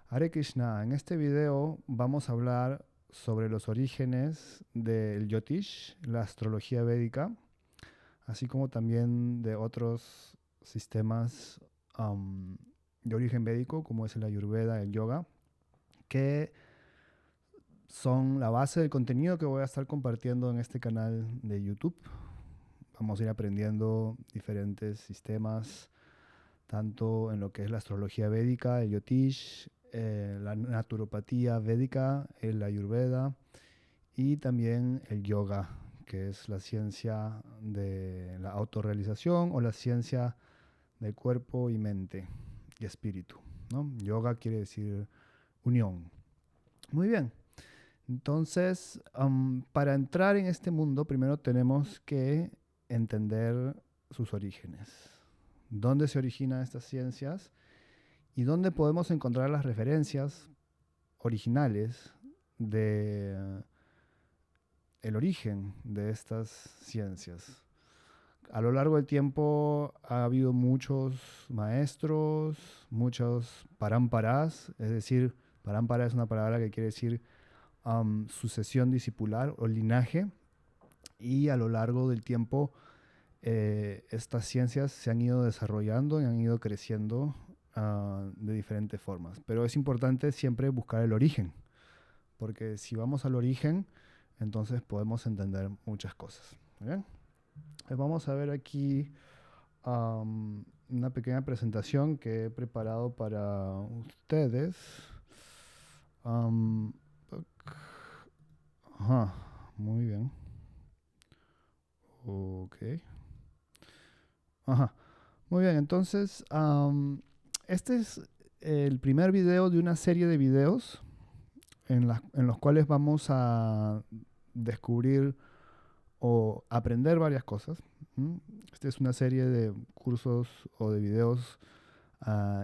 Hare Krishna, en este video vamos a hablar sobre los orígenes del Jyotish, la astrología védica, así como también de otros sistemas am, de origen védico, como es el Ayurveda, el yoga, que son la base del contenido que voy a estar compartiendo en este canal de YouTube. Vamos a ir aprendiendo diferentes sistemas, tanto en lo que es la astrología védica, el Jyotish, la naturopatía védica, el Ayurveda y también el yoga, que es la ciencia de la autorrealización o la ciencia del cuerpo y mente y espíritu, ¿no? Yoga quiere decir unión. Muy bien. Entonces, para entrar en este mundo, primero tenemos que entender sus orígenes. ¿Dónde se originan estas ciencias? ¿Y dónde podemos encontrar las referencias originales de el origen de estas ciencias? A lo largo del tiempo ha habido muchos maestros, muchos parámparas, es decir, parámpara es una palabra que quiere decir sucesión discipular o linaje, y a lo largo del tiempo estas ciencias se han ido desarrollando y han ido creciendo de diferentes formas. Pero es importante siempre buscar el origen, porque si vamos al origen, entonces podemos entender muchas cosas. ¿Muy bien? Vamos a ver aquí una pequeña presentación que he preparado para ustedes. Am, ajá, muy bien. Ok. Ajá. Muy bien, entonces, este es el primer video de una serie de videos en los cuales vamos a descubrir o aprender varias cosas. ¿M? Esta es una serie de cursos o de videos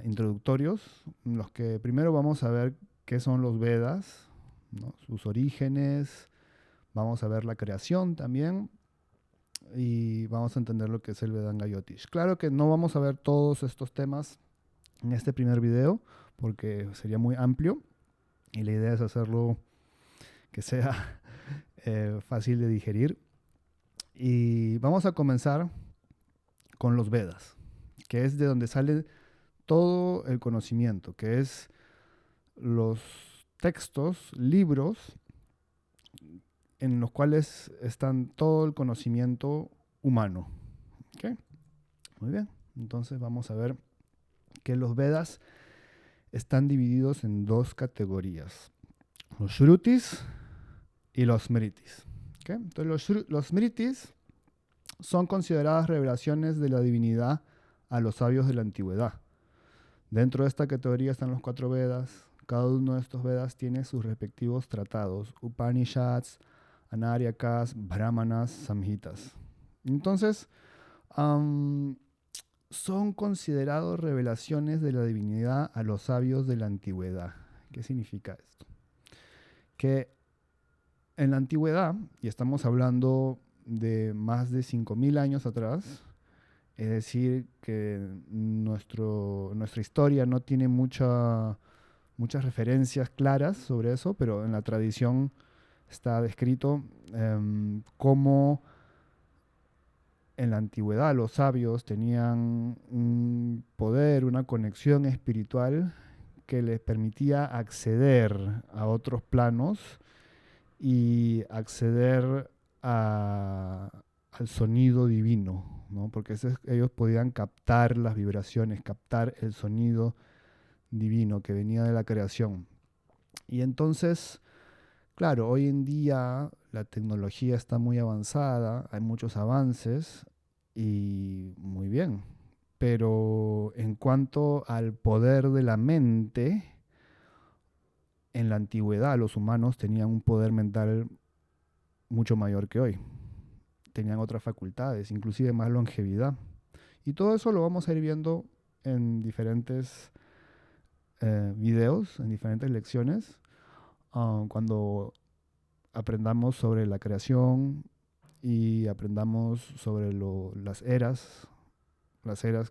introductorios, en los que primero vamos a ver qué son los Vedas, ¿no? Sus orígenes, vamos a ver la creación también, y vamos a entender lo que es el Vedanga Jyotish. Claro que no vamos a ver todos estos temas en este primer video, porque sería muy amplio, y la idea es hacerlo que sea fácil de digerir. Y vamos a comenzar con los Vedas, que es de donde sale todo el conocimiento, que es los textos, libros, en los cuales están todo el conocimiento humano. ¿Okay? Muy bien, entonces vamos a ver que los Vedas están divididos en dos categorías: los Shrutis y los Smritis. ¿Okay? Entonces los Smritis son consideradas revelaciones de la divinidad a los sabios de la antigüedad. Dentro de esta categoría están los cuatro Vedas. Cada uno de estos Vedas tiene sus respectivos tratados: Upanishads, Anaryakas, Brahmanas, Samhitas. Entonces, son considerados revelaciones de la divinidad a los sabios de la antigüedad. ¿Qué significa esto? Que en la antigüedad, y estamos hablando de más de 5.000 años atrás, es decir, que nuestra historia no tiene muchas referencias claras sobre eso, pero en la tradición está descrito cómo en la antigüedad los sabios tenían un poder, una conexión espiritual que les permitía acceder a otros planos y acceder al sonido divino, ¿no? Porque ellos podían captar las vibraciones, captar el sonido divino que venía de la creación. Y entonces, claro, hoy en día la tecnología está muy avanzada, hay muchos avances y muy bien. Pero en cuanto al poder de la mente, en la antigüedad los humanos tenían un poder mental mucho mayor que hoy. Tenían otras facultades, inclusive más longevidad. Y todo eso lo vamos a ir viendo en diferentes videos, en diferentes lecciones, cuando aprendamos sobre la creación y aprendamos sobre las eras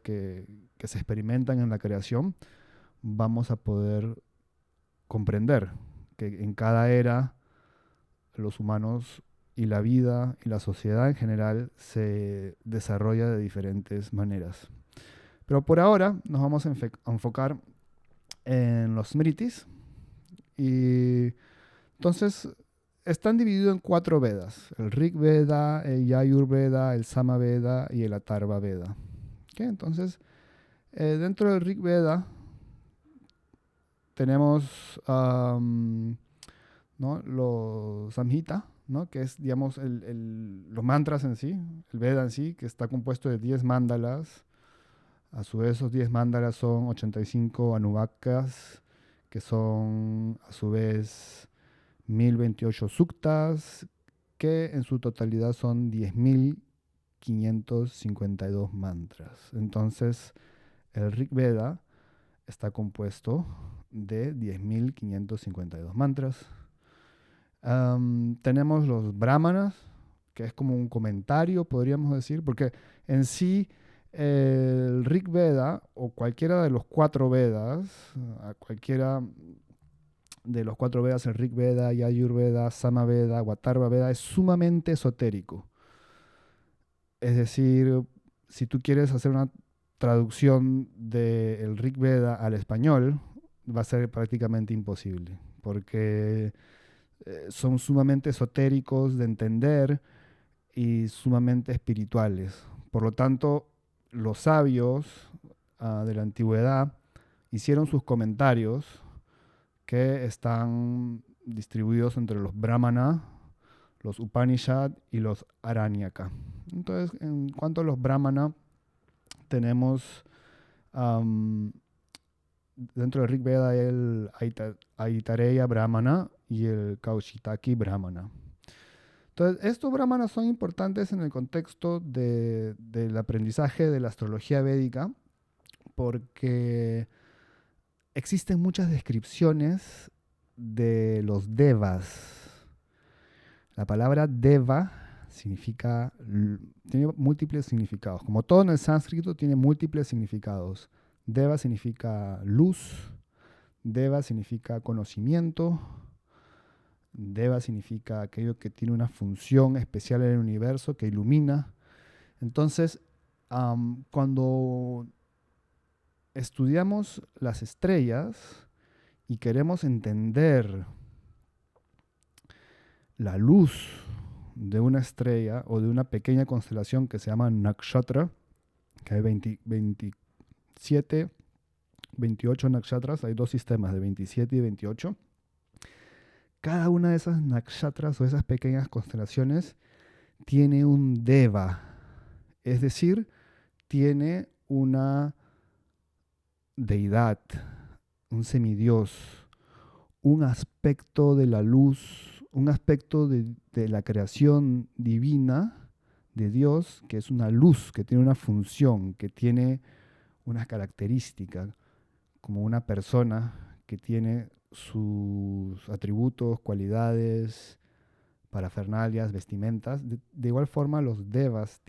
que se experimentan en la creación. Vamos a poder comprender que en cada era los humanos y la vida y la sociedad en general se desarrolla de diferentes maneras. Pero por ahora nos vamos a enfocar en los Smritis. Y entonces están divididos en 4 Vedas: el Rig Veda, el Yajur Veda, el Sama Veda y el Atharva Veda. ¿Okay? Entonces, dentro del Rig Veda tenemos ¿no? los Samhita, ¿no? Que es, digamos, los mantras en sí, el Veda en sí, que está compuesto de 10 mandalas. A su vez, esos 10 mandalas son 85 anuvakas, que son a su vez 1028 suktas, que en su totalidad son 10.552 mantras. Entonces, el Rig Veda está compuesto de 10.552 mantras. Tenemos los brahmanas, que es como un comentario, podríamos decir, porque en sí el Rig Veda o cualquiera de los 4 Vedas, cualquiera de los 4 Vedas, el Rig Veda, Yajur Veda, Sama Veda, Atharva Veda, es sumamente esotérico. Es decir, si tú quieres hacer una traducción del Rig Veda al español, va a ser prácticamente imposible, porque son sumamente esotéricos de entender y sumamente espirituales. Por lo tanto, los sabios de la antigüedad hicieron sus comentarios, que están distribuidos entre los Brahmana, los Upanishad y los Aranyaka. Entonces, en cuanto a los Brahmana, tenemos dentro del Rig Veda el Aitareya Brahmana y el Kaushitaki Brahmana. Entonces, estos brahmanas son importantes en el contexto del aprendizaje de la astrología védica, porque existen muchas descripciones de los devas. La palabra deva tiene múltiples significados. Como todo en el sánscrito, tiene múltiples significados. Deva significa luz, deva significa conocimiento, deva significa aquello que tiene una función especial en el universo, que ilumina. Entonces, cuando estudiamos las estrellas y queremos entender la luz de una estrella o de una pequeña constelación que se llama nakshatra, que hay 27, 28 nakshatras, hay 2 sistemas de 27 y 28. Cada una de esas nakshatras o esas pequeñas constelaciones tiene un deva, es decir, tiene una deidad, un semidios, un aspecto de la luz, un aspecto de la creación divina de Dios, que es una luz, que tiene una función, que tiene unas características, como una persona que tiene sus atributos, cualidades, parafernalias, vestimentas. De igual forma, los devas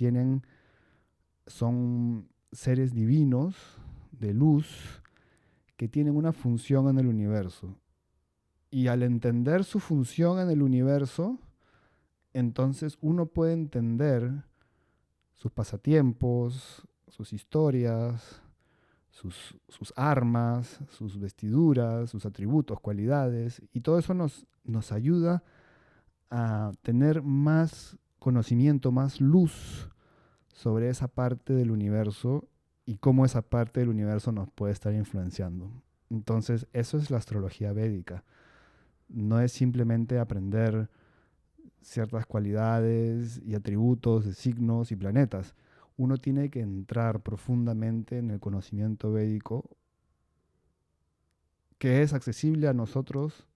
son seres divinos de luz que tienen una función en el universo. Y al entender su función en el universo, entonces uno puede entender sus pasatiempos, sus historias, sus armas, sus vestiduras, sus atributos, cualidades, y todo eso nos ayuda a tener más conocimiento, más luz sobre esa parte del universo y cómo esa parte del universo nos puede estar influenciando. Entonces, eso es la astrología védica. No es simplemente aprender ciertas cualidades y atributos de signos y planetas. Uno tiene que entrar profundamente en el conocimiento védico, que es accesible a nosotros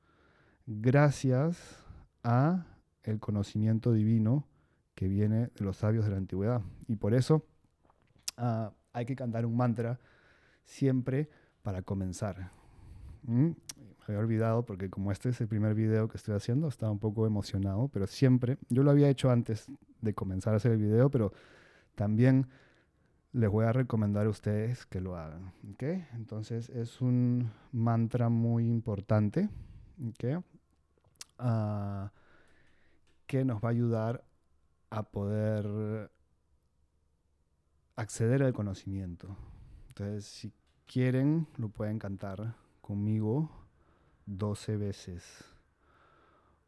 gracias a el conocimiento divino que viene de los sabios de la antigüedad. Y por eso hay que cantar un mantra siempre para comenzar. Me había olvidado porque como este es el primer video que estoy haciendo, estaba un poco emocionado, pero siempre, yo lo había hecho antes de comenzar a hacer el video, pero también les voy a recomendar a ustedes que lo hagan. ¿Ok? Entonces es un mantra muy importante, ¿ok? Ah, que nos va a ayudar a poder acceder al conocimiento. Entonces, si quieren, lo pueden cantar conmigo 12 veces.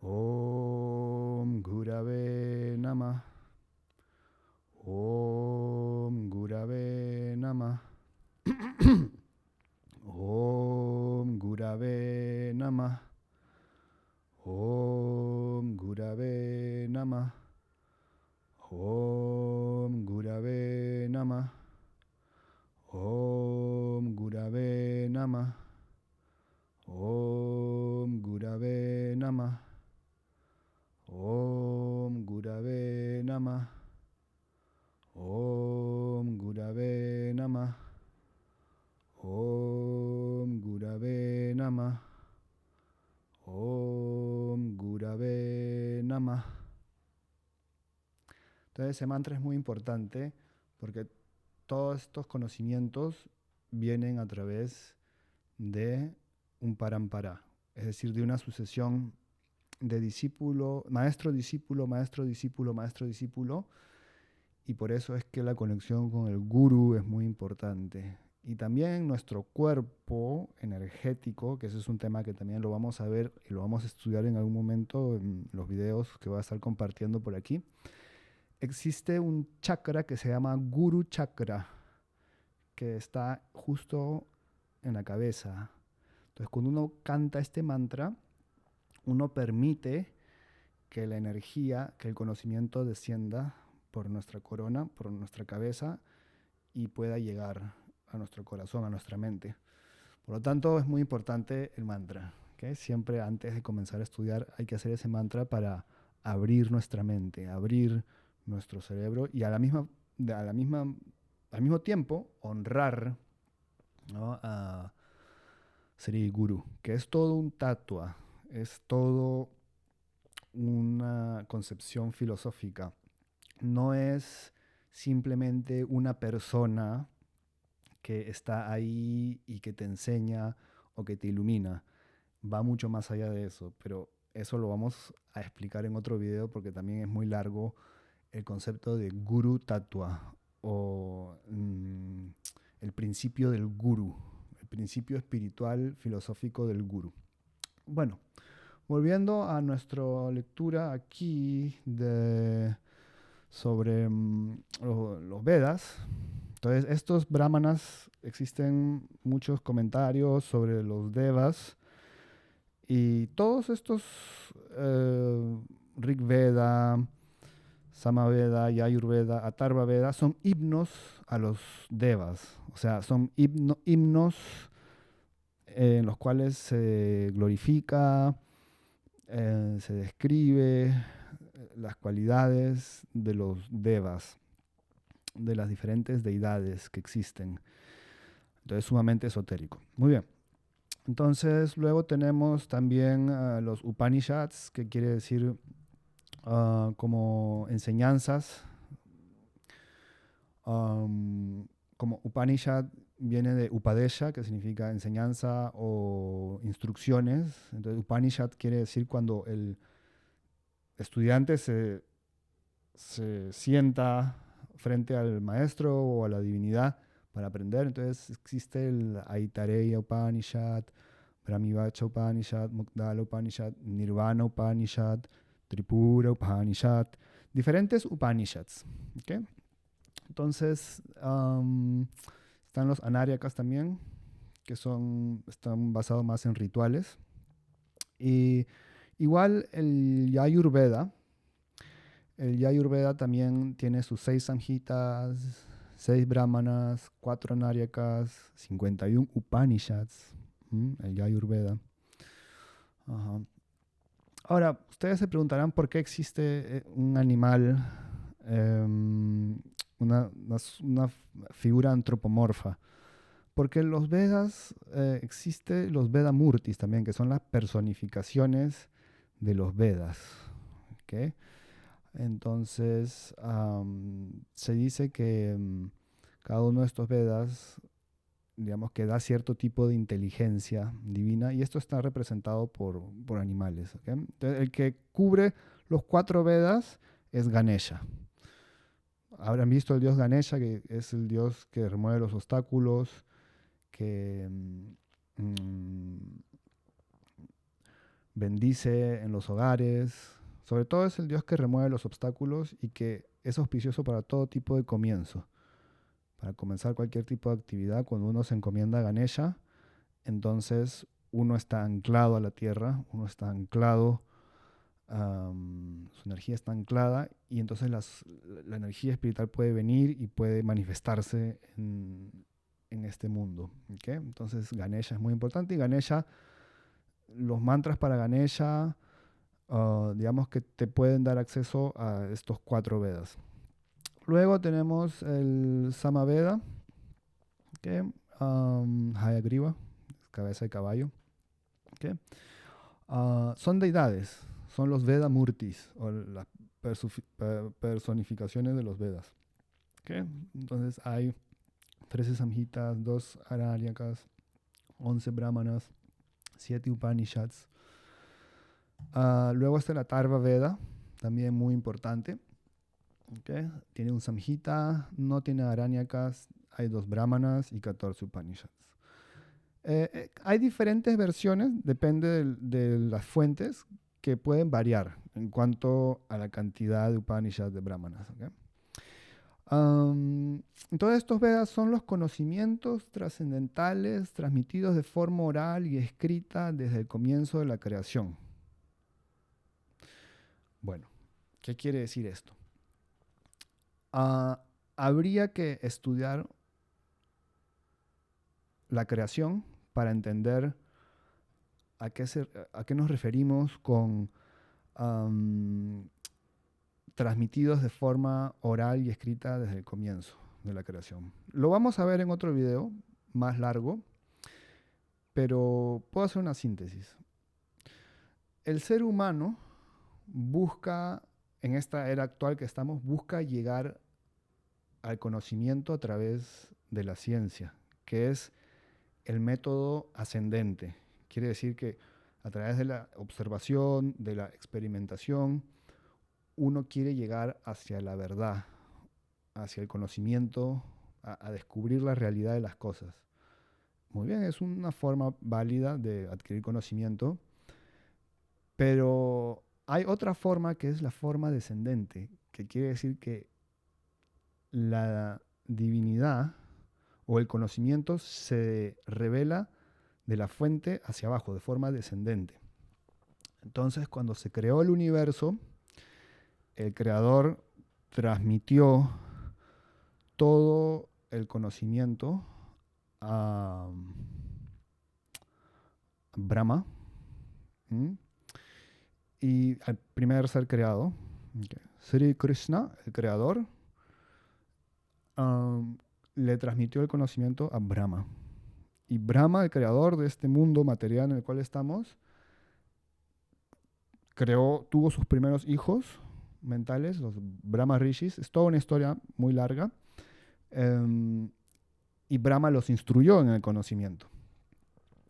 Om Gurave Namah. Om Gurave Namah. Om Gurave Namah. Om Gurave Namah. Om Gurave Namah. Om Gurave Namah. Om Gurave Namah. Om Gurave Namah. Om Gurave Namah. Om Gurave Namah. Om Gurave Namah. Entonces ese mantra es muy importante porque todos estos conocimientos vienen a través de un parampara, es decir, de una sucesión de discípulo, maestro, discípulo, maestro, discípulo, maestro, discípulo, y por eso es que la conexión con el guru es muy importante. Y también nuestro cuerpo energético, que ese es un tema que también lo vamos a ver y lo vamos a estudiar en algún momento en los videos que voy a estar compartiendo por aquí. Existe un chakra que se llama Guru Chakra, que está justo en la cabeza. Entonces, cuando uno canta este mantra, uno permite que la energía, que el conocimiento descienda por nuestra corona, por nuestra cabeza y pueda llegar a nuestro corazón, a nuestra mente. Por lo tanto, es muy importante el mantra, ¿okay? Siempre antes de comenzar a estudiar hay que hacer ese mantra para abrir nuestra mente, abrir nuestro cerebro y al mismo tiempo honrar, ¿no?, a Sri Guru, que es todo un tatua, es todo una concepción filosófica. No es simplemente una persona que está ahí y que te enseña o que te ilumina. Va mucho más allá de eso, pero eso lo vamos a explicar en otro video porque también es muy largo el concepto de Guru Tattva o el principio del Guru, el principio espiritual filosófico del Guru. Bueno, volviendo a nuestra lectura aquí sobre los Vedas. Entonces, estos brahmanas, existen muchos comentarios sobre los devas y todos estos Rig Veda, Samaveda, Yayurveda, Atharva Veda son himnos a los devas. O sea, son himnos en los cuales se glorifica, se describe las cualidades de los devas, de las diferentes deidades que existen. Entonces, sumamente esotérico. Muy bien. Entonces, luego tenemos también los Upanishads, que quiere decir como enseñanzas. Como Upanishad viene de Upadesha, que significa enseñanza o instrucciones. Entonces, Upanishad quiere decir cuando el estudiante se sienta frente al maestro o a la divinidad para aprender. Entonces existe el Aitareya Upanishad, Brahmivacha Upanishad, Mugdala Upanishad, Nirvana Upanishad, Tripura Upanishad, diferentes Upanishads. ¿Okay? Entonces están los Anaryakas también, que están basados más en rituales. Y igual el Yayurveda. El Yayurveda también tiene sus 6 samhitas, 6 brahmanas, 4 naryakas, 51 Upanishads. El Yayurveda. Ajá. Ahora, ustedes se preguntarán por qué existe un animal, una figura antropomorfa. Porque en los Vedas existen los Vedamurtis también, que son las personificaciones de los Vedas. ¿Okay? Entonces, se dice que Cada uno de estos Vedas, digamos que da cierto tipo de inteligencia divina y esto está representado por animales. ¿Ok? Entonces, el que cubre los 4 Vedas es Ganesha. Habrán visto el dios Ganesha, que es el dios que remueve los obstáculos, que bendice en los hogares. Sobre todo es el dios que remueve los obstáculos y que es auspicioso para todo tipo de comienzo. Para comenzar cualquier tipo de actividad, cuando uno se encomienda a Ganesha, entonces uno está anclado a la tierra, uno está anclado, su energía está anclada y entonces la energía espiritual puede venir y puede manifestarse en este mundo. ¿Ok? Entonces Ganesha es muy importante y Ganesha, los mantras para Ganesha, digamos que te pueden dar acceso a estos 4 Vedas. Luego tenemos el Samaveda, que Hayagriva, cabeza de caballo. ¿Ok? Son deidades, son los Veda Murtis, o las personificaciones de los Vedas. ¿Ok? Entonces hay 13 samhitas, 2 araryakas, 11 brahmanas, 7 Upanishads. Luego está la Tarva Veda, también muy importante. ¿Ok? Tiene un samhita, no tiene aranyakas, hay 2 brahmanas y 14 Upanishads. Hay diferentes versiones, depende de las fuentes, que pueden variar en cuanto a la cantidad de Upanishads de brahmanas. ¿Ok? Todos estos Vedas son los conocimientos trascendentales transmitidos de forma oral y escrita desde el comienzo de la creación. Bueno, ¿qué quiere decir esto? Habría que estudiar la creación para entender a qué nos referimos con transmitidos de forma oral y escrita desde el comienzo de la creación. Lo vamos a ver en otro video más largo, pero puedo hacer una síntesis. El ser humano busca, en esta era actual que estamos, busca llegar al conocimiento a través de la ciencia, que es el método ascendente. Quiere decir que a través de la observación, de la experimentación, uno quiere llegar hacia la verdad, hacia el conocimiento, a descubrir la realidad de las cosas. Muy bien, es una forma válida de adquirir conocimiento, pero hay otra forma que es la forma descendente, que quiere decir que la divinidad o el conocimiento se revela de la fuente hacia abajo, de forma descendente. Entonces, cuando se creó el universo, el creador transmitió todo el conocimiento a Brahma, ¿m? Y al primer ser creado, okay, Sri Krishna, el creador, le transmitió el conocimiento a Brahma. Y Brahma, el creador de este mundo material en el cual estamos, tuvo sus primeros hijos mentales, los Brahma Rishis. Es toda una historia muy larga. Y Brahma los instruyó en el conocimiento.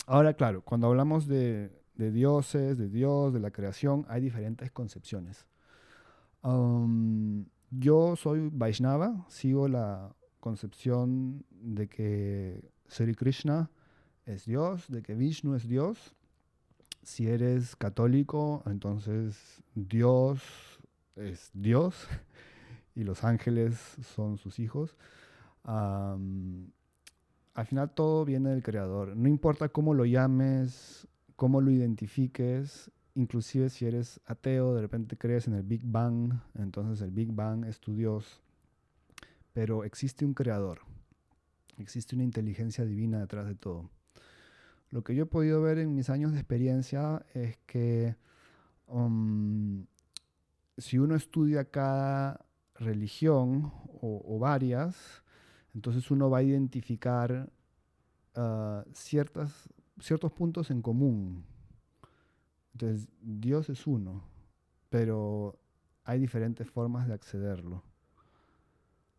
Ahora, claro, cuando hablamos de dioses, de Dios, de la creación, hay diferentes concepciones. Yo soy Vaishnava, sigo la concepción de que Sri Krishna es Dios, de que Vishnu es Dios. Si eres católico, entonces Dios es Dios y los ángeles son sus hijos. Al final todo viene del creador. No importa cómo lo llames, cómo lo identifiques, inclusive si eres ateo, de repente crees en el Big Bang, entonces el Big Bang es tu Dios. Pero existe un creador, existe una inteligencia divina detrás de todo. Lo que yo he podido ver en mis años de experiencia es que si uno estudia cada religión o varias, entonces uno va a identificar ciertos puntos en común. Entonces, Dios es uno, pero hay diferentes formas de accederlo.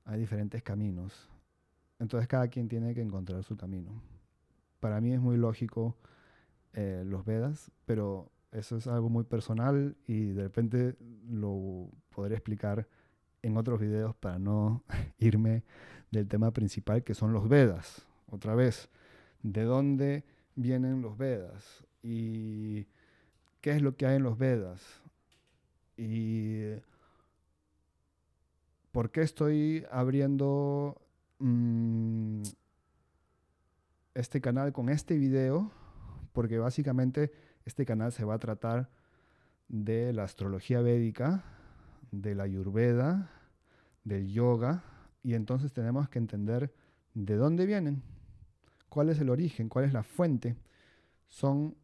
Hay diferentes caminos. Entonces cada quien tiene que encontrar su camino. Para mí es muy lógico los Vedas, pero eso es algo muy personal y de repente lo podré explicar en otros videos para no irme del tema principal que son los Vedas. Otra vez, ¿de dónde vienen los Vedas? ¿Y qué es lo que hay en los Vedas? ¿Y por qué estoy abriendo este canal con este video? Porque básicamente este canal se va a tratar de la astrología védica, de la ayurveda, del yoga, y entonces tenemos que entender de dónde vienen, cuál es el origen, cuál es la fuente. Son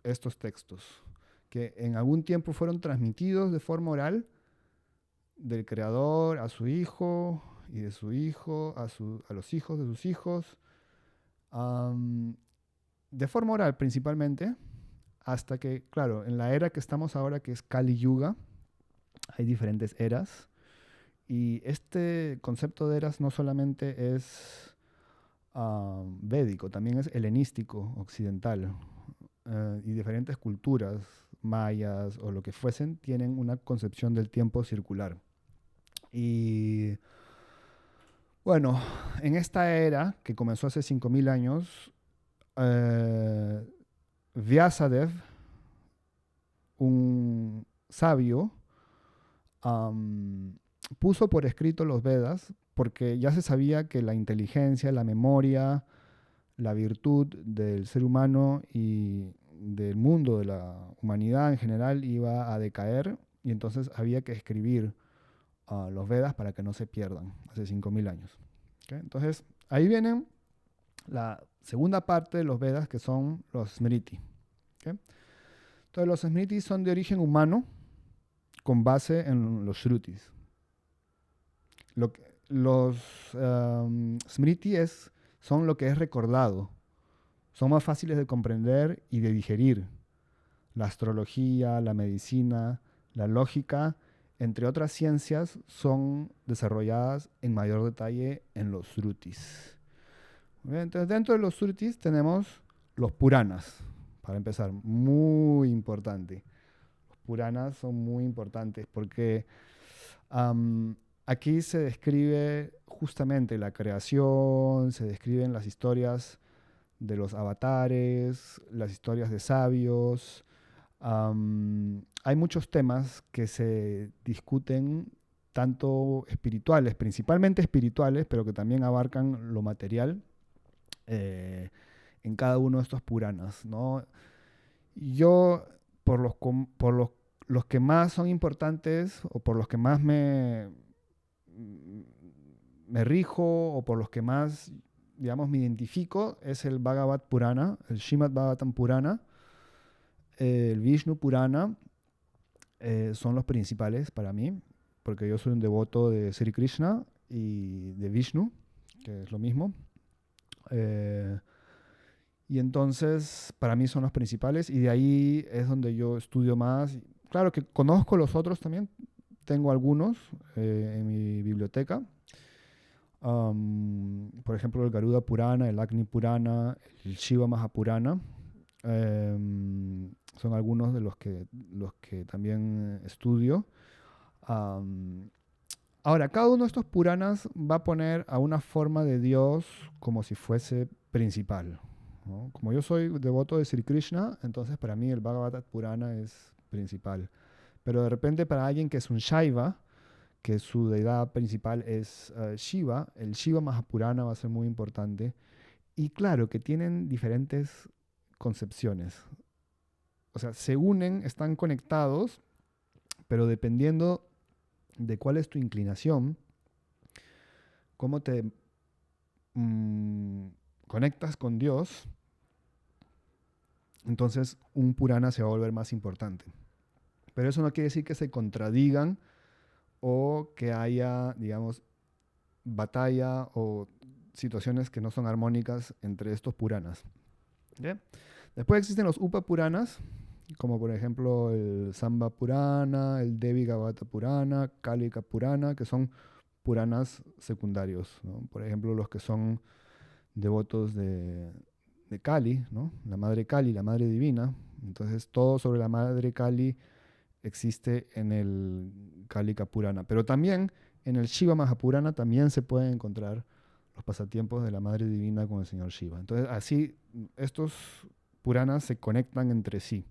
estos textos que en algún tiempo fueron transmitidos de forma oral del creador a su hijo y de su hijo a los hijos de sus hijos, um, de forma oral principalmente, hasta que, claro, en la era que estamos ahora, que es Kali Yuga, hay diferentes eras. Y este concepto de eras no solamente es védico, también es helenístico, occidental. Y diferentes culturas, mayas o lo que fuesen, tienen una concepción del tiempo circular. Y bueno, en esta era, que comenzó hace 5.000 años, eh, Vyasadev, un sabio, am, puso por escrito los Vedas porque ya se sabía que la inteligencia, la memoria, la virtud del ser humano y del mundo, de la humanidad en general, iba a decaer y entonces había que escribir los Vedas para que no se pierdan, hace 5.000 años. ¿Okay? Entonces, ahí viene la segunda parte de los Vedas, que son los Smriti. ¿Okay? Entonces, los Smriti son de origen humano, con base en los Shrutis. Los Smriti son lo que es recordado, son más fáciles de comprender y de digerir. La astrología, la medicina, la lógica, entre otras ciencias, son desarrolladas en mayor detalle en los Shrutis. Entonces, dentro de los Shrutis tenemos los Puranas, para empezar, muy importante. Los Puranas son muy importantes porque um, aquí se describe justamente la creación, se describen las historias de los avatares, las historias de sabios. Hay muchos temas que se discuten, tanto espirituales, principalmente espirituales, pero que también abarcan lo material eh, en cada uno de estos Puranas, ¿no? Yo, los que más son importantes o por los que más me rijo o por los que más, digamos, me identifico es el Bhagavad Purana, el Srimad Bhagavatam Purana, el Vishnu Purana, son los principales para mí, porque yo soy un devoto de Sri Krishna y de Vishnu, que es lo mismo. Y entonces, para mí son los principales y de ahí es donde yo estudio más. Claro que conozco los otros también, tengo algunos en mi biblioteca. Por ejemplo, el Garuda Purana, el Agni Purana, el Shiva Mahapurana. Son algunos de los que también estudio. Ahora, cada uno de estos Puranas va a poner a una forma de Dios como si fuese principal, ¿no? Como yo soy devoto de Sri Krishna, entonces para mí el Bhagavad Purana es principal. Pero de repente para alguien que es un Shaiva, que su deidad principal es Shiva, el Shiva Mahapurana va a ser muy importante. Y claro, que tienen diferentes concepciones. O sea, se unen, están conectados, pero dependiendo de cuál es tu inclinación, cómo te conectas con Dios, entonces un Purana se va a volver más importante. Pero eso no quiere decir que se contradigan o que haya, digamos, batalla o situaciones que no son armónicas entre estos Puranas. ¿Okay? Después existen los Upa Puranas, como por ejemplo el Samba Purana, el Devi Gavata Purana, Kalika Purana, que son Puranas secundarios, ¿no? Por ejemplo, los que son devotos de Kali, ¿no? La Madre Kali, la Madre Divina. Entonces, todo sobre la Madre Kali existe en el Kalika Purana. Pero también en el Shiva Mahapurana también se pueden encontrar los pasatiempos de la Madre Divina con el Señor Shiva. Entonces, así estos Puranas se conectan entre sí.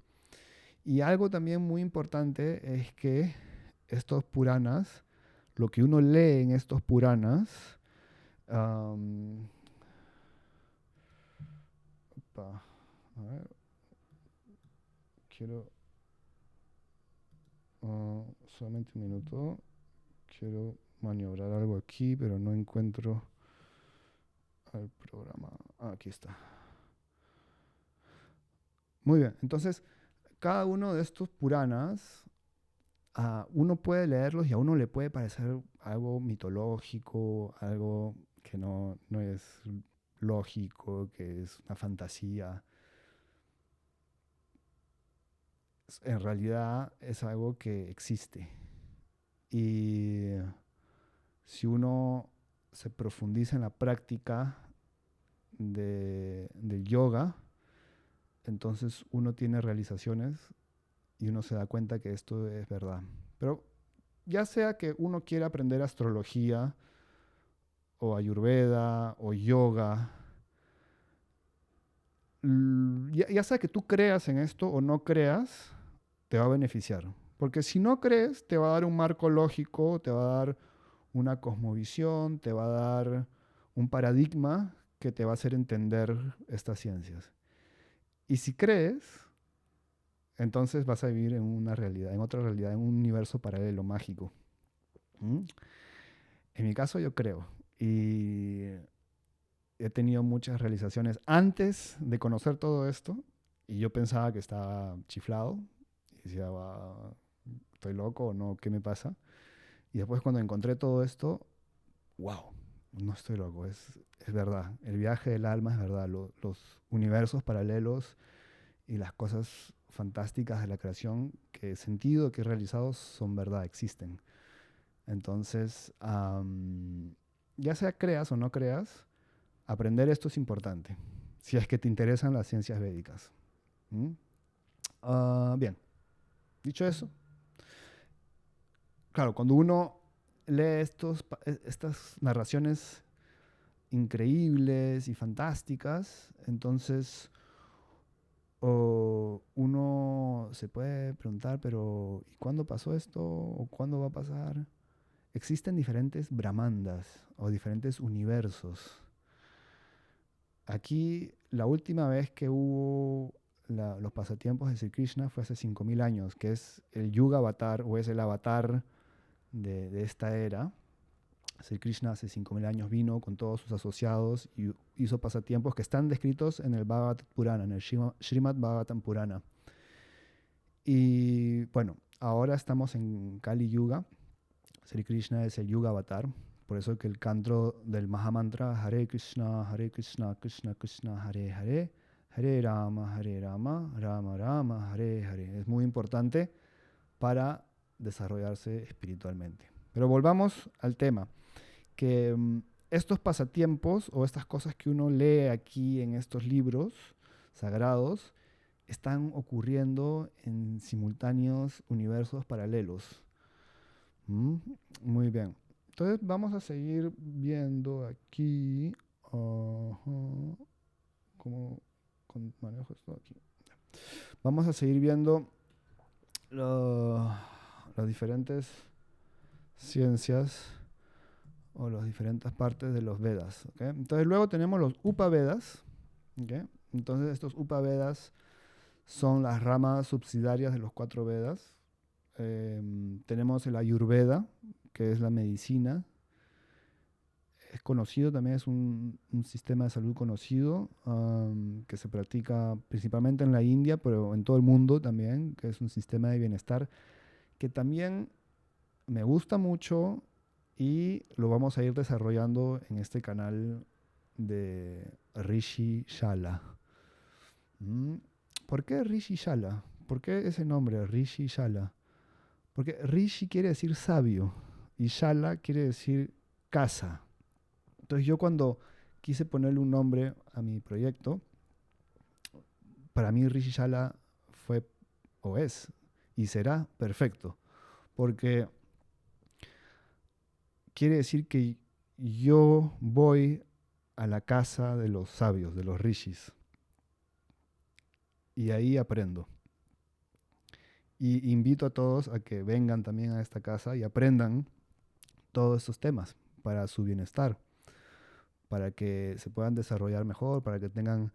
Y algo también muy importante es que estos Puranas, lo que uno lee en estos Puranas, am, a ver, quiero solamente un minuto. Quiero maniobrar algo aquí, pero no encuentro el programa. Aquí está. Muy bien. Entonces, cada uno de estos Puranas, uno puede leerlos y a uno le puede parecer algo mitológico, algo que no es lógico, que es una fantasía. En realidad es algo que existe. Y si uno se profundiza en la práctica del yoga, entonces uno tiene realizaciones y uno se da cuenta que esto es verdad. Pero ya sea que uno quiera aprender astrología o ayurveda o yoga, ya sea que tú creas en esto o no creas, te va a beneficiar. Porque si no crees, te va a dar un marco lógico, te va a dar una cosmovisión, te va a dar un paradigma que te va a hacer entender estas ciencias. Y si crees, entonces vas a vivir en una realidad, en otra realidad, en un universo paralelo mágico. ¿Mm? En mi caso yo creo. Y he tenido muchas realizaciones antes de conocer todo esto. Y yo pensaba que estaba chiflado. Y decía, ¿estoy loco o no? ¿Qué me pasa? Y después cuando encontré todo esto, wow, no estoy loco, es verdad. El viaje del alma es verdad. Los universos paralelos y las cosas fantásticas de la creación que he sentido, que he realizado, son verdad, existen. Entonces, ya sea creas o no creas, aprender esto es importante, si es que te interesan las ciencias védicas. ¿Mm? Bien, dicho eso, claro, cuando uno lee estas narraciones increíbles y fantásticas, entonces uno se puede preguntar, pero ¿y cuándo pasó esto? ¿O cuándo va a pasar? Existen diferentes Brahmandas o diferentes universos. Aquí, la última vez que hubo los pasatiempos de Sri Krishna fue hace 5000 años, que es el Yuga Avatar o es el avatar de esta era. Sri Krishna hace 5000 años vino con todos sus asociados y hizo pasatiempos que están descritos en el Bhagavad Purana, en el Srimad Bhagavatam Purana. Y bueno, ahora estamos en Kali Yuga. Sri Krishna es el Yuga Avatar. Por eso que el canto del Mahamantra Hare Krishna, Krishna Krishna, Hare Hare, Hare Rama, Rama Rama, Hare Hare. Es muy importante para desarrollarse espiritualmente. Pero volvamos al tema, que estos pasatiempos o estas cosas que uno lee aquí en estos libros sagrados están ocurriendo en simultáneos universos paralelos. Mm, Muy bien. Entonces vamos a seguir viendo aquí cómo manejo esto aquí. Vamos a seguir viendo las diferentes ciencias o las diferentes partes de los Vedas. ¿Okay? Entonces luego tenemos los Upavedas. ¿Okay? Entonces estos Upavedas son las ramas subsidiarias de los 4 Vedas. Tenemos el Ayurveda, que es la medicina. Es conocido, también es un sistema de salud conocido que se practica principalmente en la India, pero en todo el mundo también, que es un sistema de bienestar que también me gusta mucho y lo vamos a ir desarrollando en este canal de Rishi Shala. Mm, ¿Por qué Rishi Shala? ¿Por qué ese nombre, Rishi Shala? Porque Rishi quiere decir sabio y Shala quiere decir casa. Entonces yo cuando quise ponerle un nombre a mi proyecto, para mí Rishishala fue o es y será perfecto, porque quiere decir que yo voy a la casa de los sabios, de los rishis, y ahí aprendo. Y invito a todos a que vengan también a esta casa y aprendan todos estos temas para su bienestar, para que se puedan desarrollar mejor, para que tengan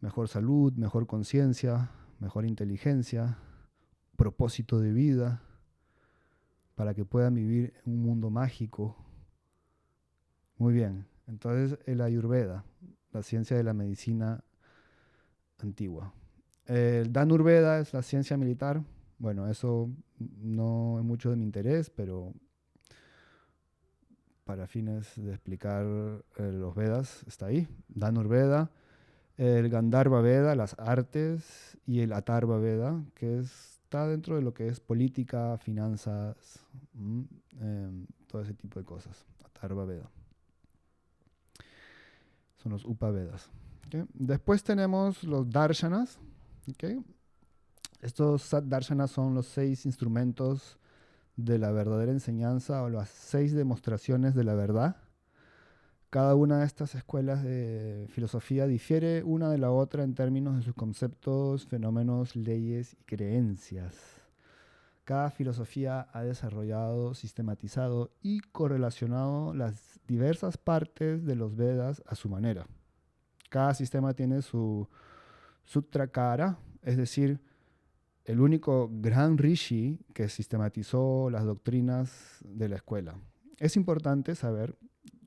mejor salud, mejor conciencia, mejor inteligencia, propósito de vida, para que puedan vivir en un mundo mágico. Muy bien, entonces el Ayurveda, la ciencia de la medicina antigua. El Dhanurveda es la ciencia militar. Bueno, eso no es mucho de mi interés, pero para fines de explicar los Vedas está ahí. Dhanurveda, el Gandharva Veda, las artes, y el Atharva Veda, que está dentro de lo que es política, finanzas, todo ese tipo de cosas. Atharva Veda. Son los Upavedas. ¿Okay? Después tenemos los Darshanas. ¿Okay? Estos darshanas son los 6 instrumentos de la verdadera enseñanza o las 6 demostraciones de la verdad. Cada una de estas escuelas de filosofía difiere una de la otra en términos de sus conceptos, fenómenos, leyes y creencias. Cada filosofía ha desarrollado, sistematizado y correlacionado las diversas partes de los Vedas a su manera. Cada sistema tiene su Sutrakara, es decir, el único gran rishi que sistematizó las doctrinas de la escuela. Es importante saber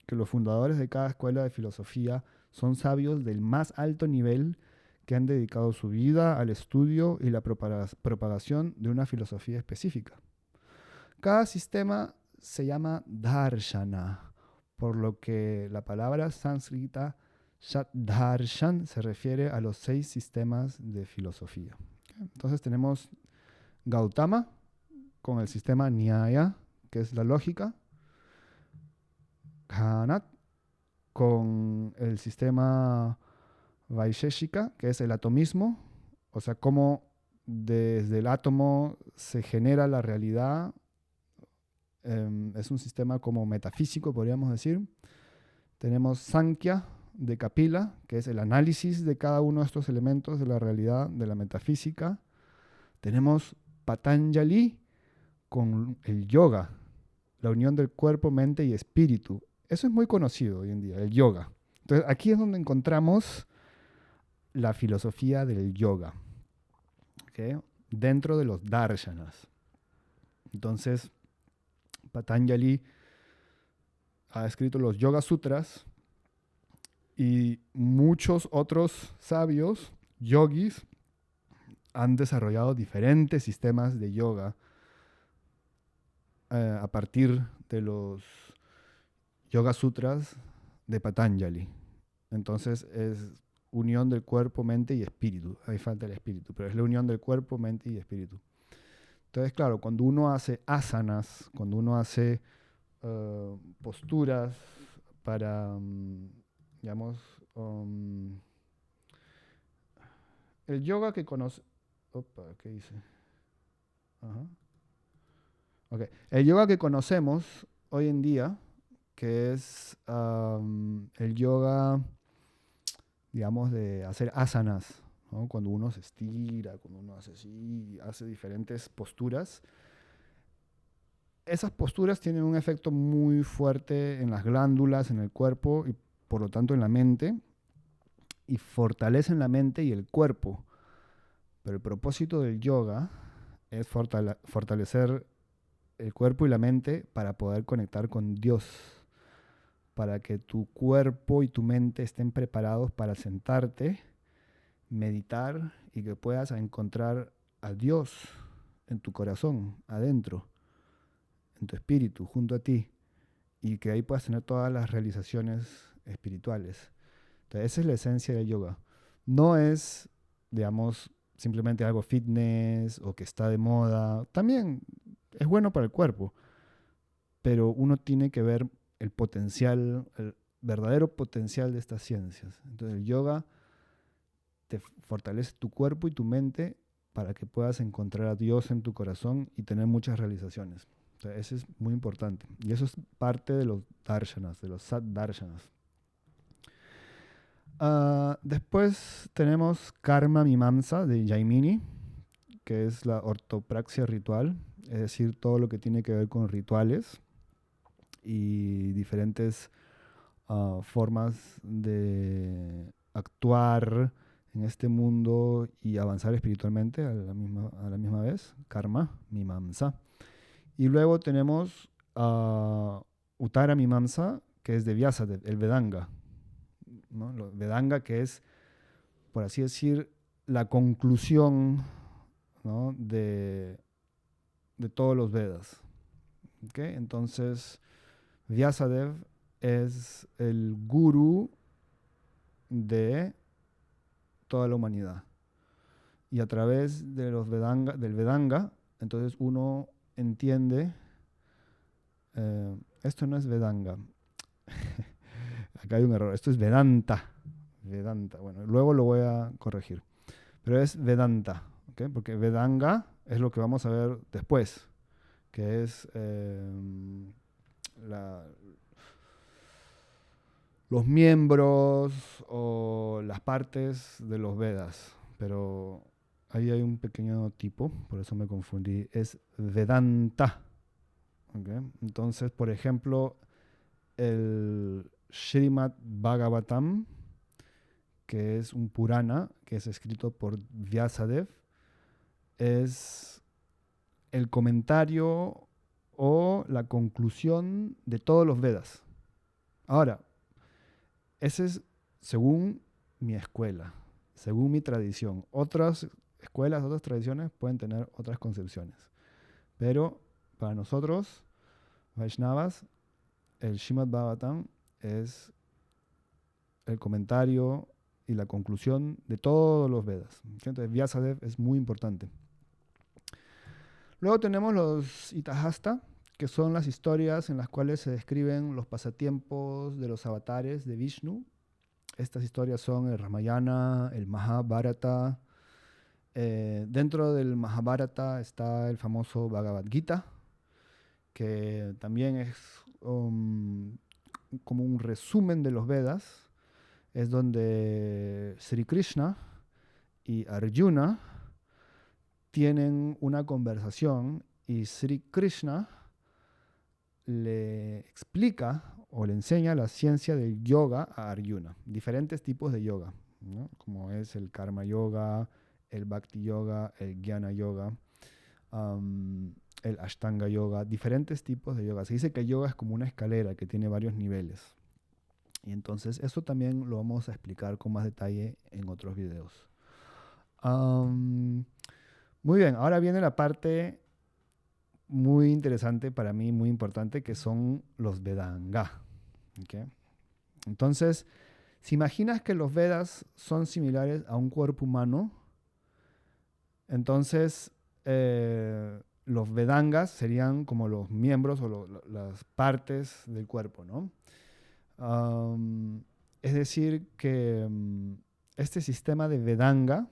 que los fundadores de cada escuela de filosofía son sabios del más alto nivel que han dedicado su vida al estudio y la propagación de una filosofía específica. Cada sistema se llama Darshana, por lo que la palabra sánscrita Shatdarshan se refiere a los 6 sistemas de filosofía. Entonces tenemos Gautama con el sistema Nyaya, que es la lógica. Kanat con el sistema Vaisheshika, que es el atomismo, o sea, cómo desde el átomo se genera la realidad. Es un sistema como metafísico, podríamos decir. Tenemos Sankhya de Kapila, que es el análisis de cada uno de estos elementos de la realidad, de la metafísica. Tenemos Patanjali con el yoga, la unión del cuerpo, mente y espíritu. Eso es muy conocido hoy en día, el yoga. Entonces, aquí es donde encontramos la filosofía del yoga, ¿okay? Dentro de los darshanas. Entonces, Patanjali ha escrito los Yoga Sutras y muchos otros sabios, yogis, han desarrollado diferentes sistemas de yoga a partir de los Yoga Sutras de Patanjali. Entonces es unión del cuerpo, mente y espíritu. Ahí falta el espíritu, pero es la unión del cuerpo, mente y espíritu. Entonces, claro, cuando uno hace asanas, cuando uno hace posturas para, digamos, el yoga que conoce... Opa, ¿qué hice? Ajá. Okay. El yoga que conocemos hoy en día, que es el yoga, digamos, de hacer asanas, ¿no? Cuando uno se estira, cuando uno hace así, hace diferentes posturas. Esas posturas tienen un efecto muy fuerte en las glándulas, en el cuerpo y por lo tanto en la mente, y fortalecen la mente y el cuerpo. Pero el propósito del yoga es fortalecer el cuerpo y la mente para poder conectar con Dios, para que tu cuerpo y tu mente estén preparados para sentarte, meditar y que puedas encontrar a Dios en tu corazón, adentro, en tu espíritu, junto a ti, y que ahí puedas tener todas las realizaciones espirituales. Entonces, esa es la esencia del yoga. No es, digamos, simplemente algo fitness o que está de moda. También es bueno para el cuerpo, pero uno tiene que ver el potencial, el verdadero potencial de estas ciencias. Entonces el yoga te fortalece tu cuerpo y tu mente para que puedas encontrar a Dios en tu corazón y tener muchas realizaciones. O sea, eso es muy importante. Y eso es parte de los darshanas, de los sat darshanas. Después tenemos Karma Mimamsa de Jaimini, que es la ortopraxia ritual, es decir, todo lo que tiene que ver con rituales y diferentes formas de actuar en este mundo y avanzar espiritualmente a la misma vez. Karma Mimamsa. Y luego tenemos Uttara Mimamsa, que es de Vyasadeva, el Vedanga, ¿no? Vedanga, que es, por así decir, la conclusión, ¿no? de todos los Vedas. ¿Okay? Entonces, Vyasadeva es el gurú de toda la humanidad. Y a través de del Vedanga, entonces uno entiende, esto no es Vedanga, acá hay un error, esto es Vedanta. Vedanta, bueno, luego lo voy a corregir. Pero es Vedanta, ¿okay? Porque Vedanga es lo que vamos a ver después, que es los miembros o las partes de los Vedas. Pero ahí hay un pequeño tipo, por eso me confundí. Es Vedanta. ¿Okay? Entonces, por ejemplo, el Srimad Bhagavatam, que es un Purana, que es escrito por Vyasadeva, es el comentario o la conclusión de todos los Vedas. Ahora, ese es según mi escuela, según mi tradición. Otras escuelas, otras tradiciones pueden tener otras concepciones. Pero para nosotros, Vaishnavas, el Srimad Bhagavatam es el comentario y la conclusión de todos los Vedas. Entonces, Vyasadeva es muy importante. Luego tenemos los Itahasta, que son las historias en las cuales se describen los pasatiempos de los avatares de Vishnu. Estas historias son el Ramayana, el Mahabharata. Dentro del Mahabharata está el famoso Bhagavad Gita, que también es como un resumen de los Vedas. Es donde Sri Krishna y Arjuna tienen una conversación y Sri Krishna le explica o le enseña la ciencia del yoga a Arjuna, diferentes tipos de yoga, ¿no? Como es el karma yoga, el bhakti yoga, el jnana yoga, el ashtanga yoga, diferentes tipos de yoga. Se dice que el yoga es como una escalera que tiene varios niveles. Y entonces eso también lo vamos a explicar con más detalle en otros videos. Muy bien, ahora viene la parte muy interesante para mí, muy importante, que son los Vedanga. ¿Okay? Entonces, si imaginas que los Vedas son similares a un cuerpo humano, entonces los Vedangas serían como los miembros o las partes del cuerpo, ¿no? Es decir, que este sistema de Vedanga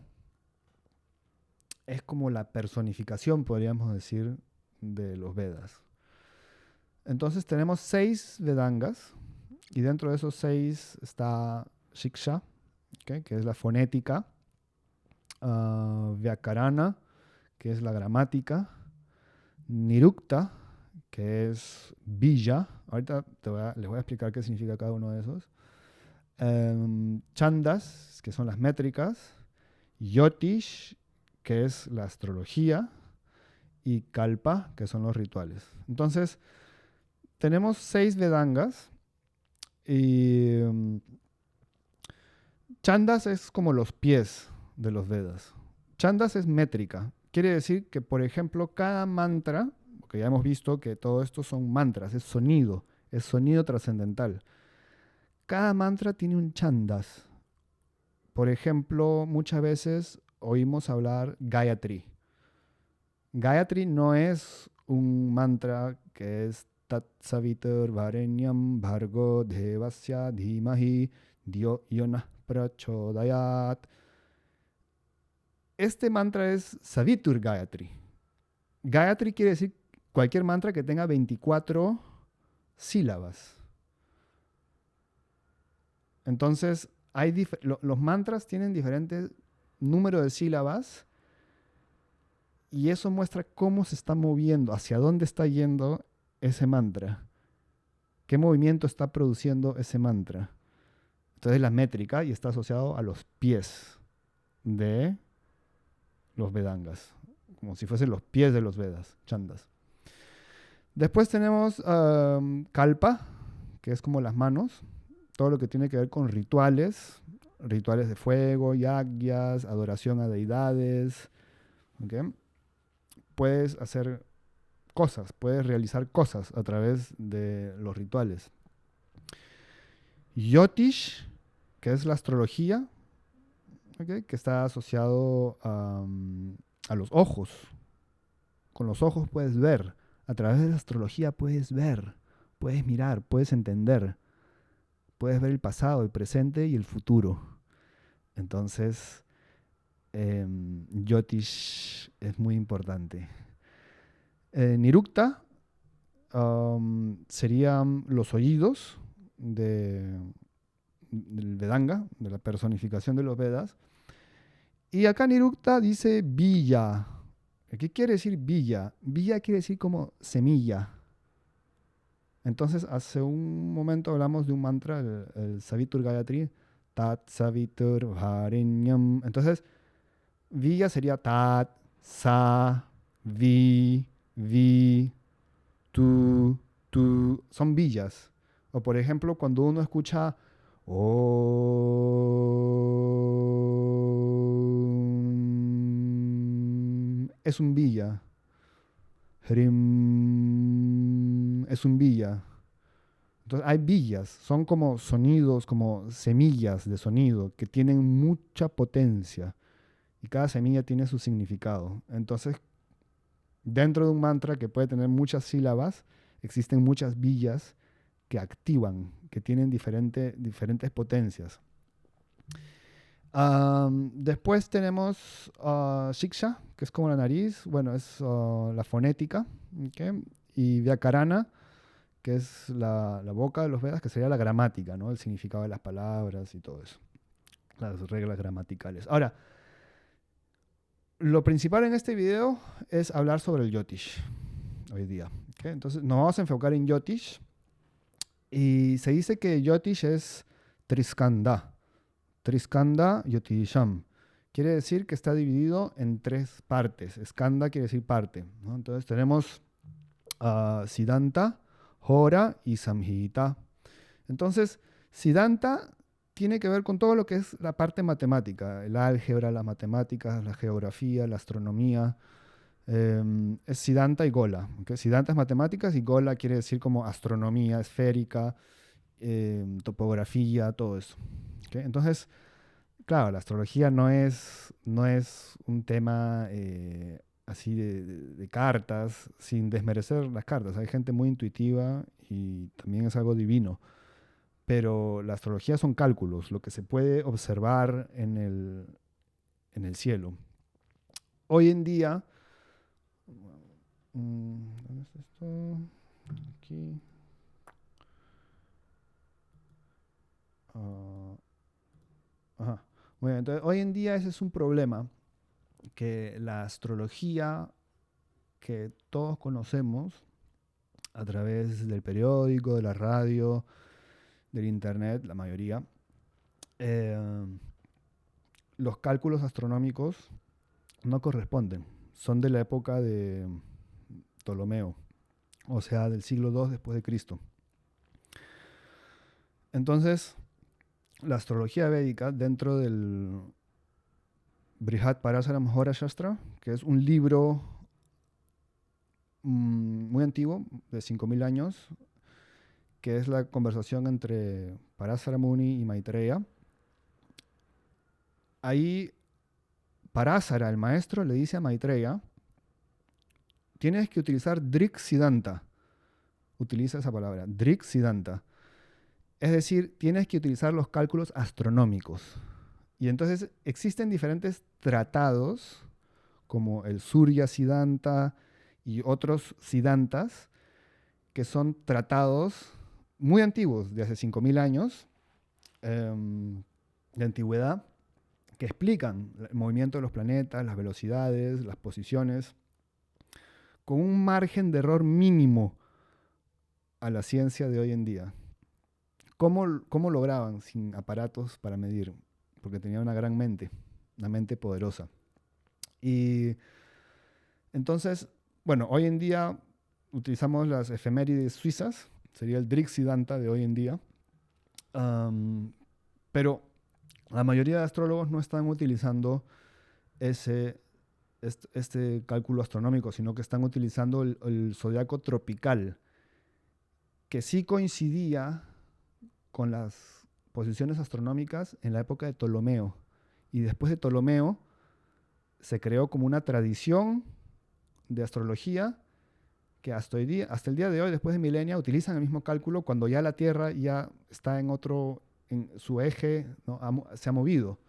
es como la personificación, podríamos decir, de los Vedas. Entonces tenemos 6 Vedangas y dentro de esos 6 está Shiksha, ¿okay? Que es la fonética, Vyakarana, que es la gramática, Nirukta, que es Bija. Ahorita les voy a explicar qué significa cada uno de esos. Chandas, que son las métricas, Yotish, que es la astrología, y Kalpa, que son los rituales. Entonces, tenemos 6 Vedangas y Chandas es como los pies de los Vedas. Chandas es métrica. Quiere decir que, por ejemplo, cada mantra, porque ya hemos visto que todo esto son mantras, es sonido trascendental. Cada mantra tiene un chandas. Por ejemplo, muchas veces oímos hablar Gayatri. Gayatri no es un mantra que es Tatsaviturvarenyam bhargo devasya dhimahi dio yonah prachodayat. Este mantra es Savitur Gayatri. Gayatri quiere decir cualquier mantra que tenga 24 sílabas. Entonces, los mantras tienen diferentes números de sílabas y eso muestra cómo se está moviendo, hacia dónde está yendo ese mantra, qué movimiento está produciendo ese mantra. Entonces, la métrica y está asociado a los pies de los Vedangas, como si fuesen los pies de los Vedas, chandas. Después tenemos Kalpa, que es como las manos, todo lo que tiene que ver con rituales de fuego, yagyas, adoración a deidades. ¿Okay? Puedes hacer cosas, puedes realizar cosas a través de los rituales. Yotish, que es la astrología, ¿okay? Que está asociado a los ojos. Con los ojos puedes ver. A través de la astrología puedes ver, puedes mirar, puedes entender. Puedes ver el pasado, el presente y el futuro. Entonces, Yotish es muy importante. Nirukta serían los oídos del Vedanga, de la personificación de los Vedas. Y acá Nirukta dice Villa. ¿Qué quiere decir Villa? Villa quiere decir como semilla. Entonces, hace un momento hablamos de un mantra, el Savitur Gayatri, Tat Savitur Varenyam. Entonces, Villa sería Tat, Sa, Vi, Tu, Tu. Son villas. O por ejemplo, cuando uno escucha Om, es un Villa. Hrim es un villa. Entonces hay villas, son como sonidos, como semillas de sonido que tienen mucha potencia y cada semilla tiene su significado. Entonces, dentro de un mantra que puede tener muchas sílabas, existen muchas villas que activan, que tienen diferentes potencias. Después tenemos Shiksha, que es como la nariz, bueno, es la fonética, ¿okay? Y Vyakarana, que es la boca de los Vedas, que sería la gramática, ¿no? El significado de las palabras y todo eso, las reglas gramaticales. Ahora, lo principal en este video es hablar sobre el Yotish hoy día. ¿Okay? Entonces, nos vamos a enfocar en Yotish y se dice que Yotish es Triskanda. Triskanda Yotisham. Quiere decir que está dividido en 3 partes. Skanda quiere decir parte, ¿no? Entonces tenemos Siddhanta, Hora y Samhita. Entonces, Siddhanta tiene que ver con todo lo que es la parte matemática, el álgebra, las matemáticas, la geografía, la astronomía. Es Siddhanta y Gola. ¿Okay? Siddhanta es matemáticas y Gola quiere decir como astronomía esférica, topografía, todo eso. ¿Okay? Entonces, claro, la astrología no es un tema así de cartas, sin desmerecer las cartas. Hay gente muy intuitiva y también es algo divino. Pero la astrología son cálculos, lo que se puede observar en el cielo. Hoy en día, ¿dónde está esto? Aquí. Ajá. Muy bien, entonces, hoy en día ese es un problema, que la astrología que todos conocemos a través del periódico, de la radio, del internet, la mayoría, los cálculos astronómicos no corresponden. Son de la época de Ptolomeo, o sea, del siglo II después de Cristo. Entonces, la astrología védica, dentro del Brihad Parasaram Hora Shastra, que es un libro muy antiguo, de 5000 años, que es la conversación entre Parasara Muni y Maitreya. Ahí Parasara, el maestro, le dice a Maitreya: tienes que utilizar Drik Siddhanta, utiliza esa palabra, Drik Siddhanta. Es decir, tienes que utilizar los cálculos astronómicos. Y entonces existen diferentes tratados, como el Surya Siddhanta y otros Siddhantas, que son tratados muy antiguos, de hace 5.000 años, de antigüedad, que explican el movimiento de los planetas, las velocidades, las posiciones, con un margen de error mínimo a la ciencia de hoy en día. ¿Cómo lograban sin aparatos para medir? Porque tenían una mente poderosa. Y entonces, bueno, hoy en día utilizamos las efemérides suizas, sería el Drik-Siddhanta de hoy en día, pero la mayoría de astrólogos no están utilizando este cálculo astronómico, sino que están utilizando el zodiaco tropical, que sí coincidía con las posiciones astronómicas en la época de Ptolomeo. Y después de Ptolomeo se creó como una tradición de astrología que hasta el día de hoy, después de milenia, utilizan el mismo cálculo cuando ya la Tierra ya está en su eje, ¿no? Se ha movido.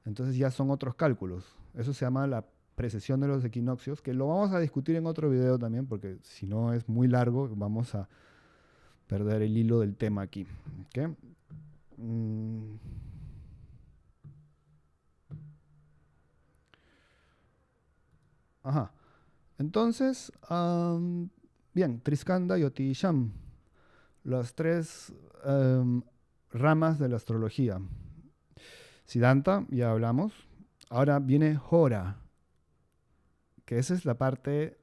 Entonces ya son otros cálculos. Eso se llama la precesión de los equinoccios, que lo vamos a discutir en otro video también, porque si no es muy largo, vamos a perder el hilo del tema aquí. ¿Okay? Ajá. Entonces, bien, Triskanda y Otisham, las tres ramas de la astrología. Siddhanta, ya hablamos. Ahora viene Hora, que esa es la parte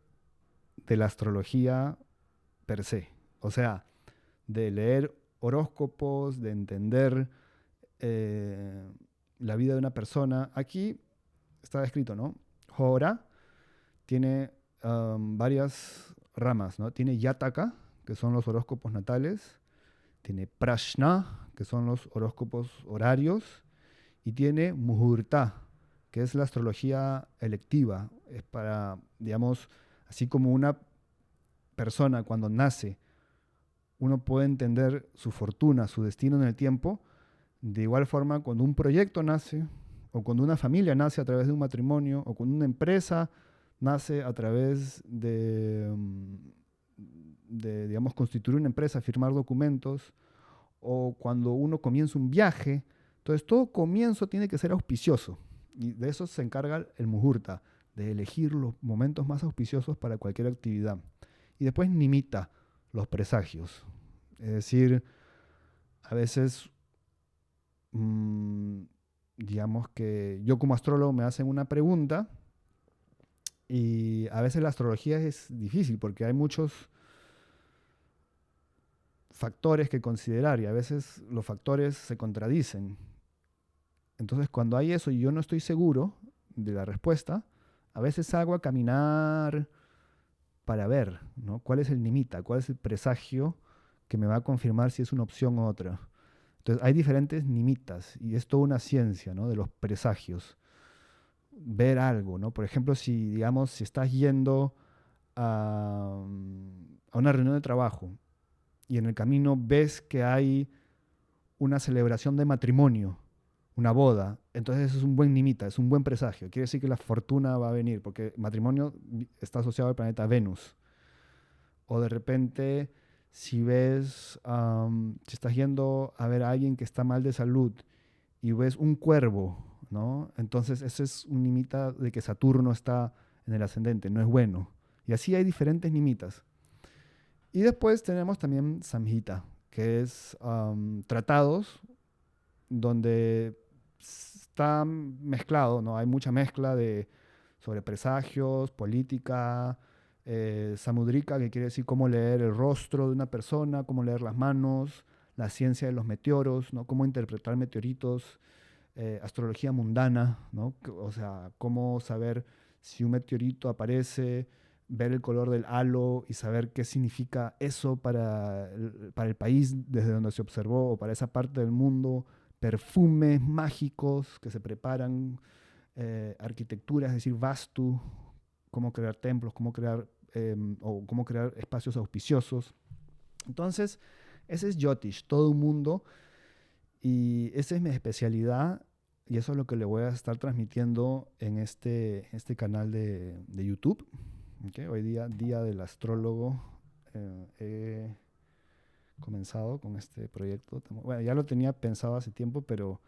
de la astrología per se. O sea, de leer horóscopos, de entender la vida de una persona. Aquí está escrito, ¿no? Hora tiene varias ramas, ¿no? Tiene Yataka, que son los horóscopos natales. Tiene Prashna, que son los horóscopos horarios. Y tiene Muhurta, que es la astrología electiva. Es para, digamos, así como una persona cuando nace, uno puede entender su fortuna, su destino en el tiempo. De igual forma, cuando un proyecto nace, o cuando una familia nace a través de un matrimonio, o cuando una empresa nace a través de digamos, constituir una empresa, firmar documentos, o cuando uno comienza un viaje. Entonces, todo comienzo tiene que ser auspicioso. Y de eso se encarga el Muhurta, de elegir los momentos más auspiciosos para cualquier actividad. Y después nimita, los presagios. Es decir, a veces, digamos que yo como astrólogo me hacen una pregunta y a veces la astrología es difícil porque hay muchos factores que considerar y a veces los factores se contradicen. Entonces, cuando hay eso y yo no estoy seguro de la respuesta, a veces salgo a caminar para ver, ¿no? ¿Cuál es el nimita? ¿Cuál es el presagio que me va a confirmar si es una opción u otra? Entonces, hay diferentes nimitas y es toda una ciencia, ¿no? De los presagios. Ver algo, ¿no? Por ejemplo, si estás yendo a una reunión de trabajo y en el camino ves que hay una celebración de matrimonio, una boda, entonces eso es un buen nimita, es un buen presagio. Quiere decir que la fortuna va a venir, porque matrimonio está asociado al planeta Venus. O de repente, si estás yendo a ver a alguien que está mal de salud y ves un cuervo, ¿no? Entonces ese es un nimita de que Saturno está en el ascendente, no es bueno. Y así hay diferentes nimitas. Y después tenemos también Samhita, que es tratados donde está mezclado, ¿no? Hay mucha mezcla sobre presagios, política, samudrika, que quiere decir cómo leer el rostro de una persona, cómo leer las manos, la ciencia de los meteoros, ¿no? Cómo interpretar meteoritos, astrología mundana, ¿no? O sea, cómo saber si un meteorito aparece, ver el color del halo y saber qué significa eso para el país desde donde se observó o para esa parte del mundo, perfumes mágicos que se preparan, arquitectura, es decir, vastu, cómo crear templos, o cómo crear espacios auspiciosos. Entonces, ese es Jyotish, todo un mundo, y esa es mi especialidad, y eso es lo que le voy a estar transmitiendo en este canal de YouTube. ¿Ok? Hoy día, Día del Astrólogo, he comenzado con este proyecto. Bueno, ya lo tenía pensado hace tiempo, pero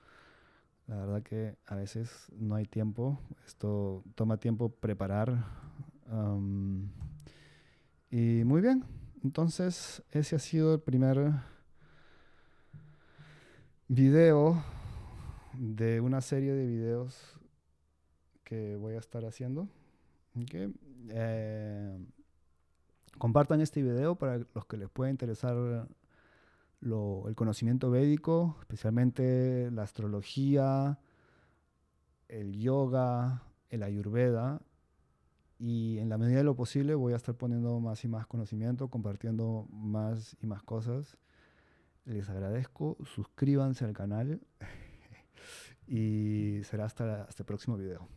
la verdad que a veces no hay tiempo. Esto toma tiempo preparar. am, y muy bien. Entonces, ese ha sido el primer video de una serie de videos que voy a estar haciendo. ¿Ok? Eh, compartan este video para los que les pueda interesar el conocimiento védico, especialmente la astrología, el yoga, el ayurveda. Y en la medida de lo posible voy a estar poniendo más y más conocimiento, compartiendo más y más cosas. Les agradezco, suscríbanse al canal y será hasta el próximo video.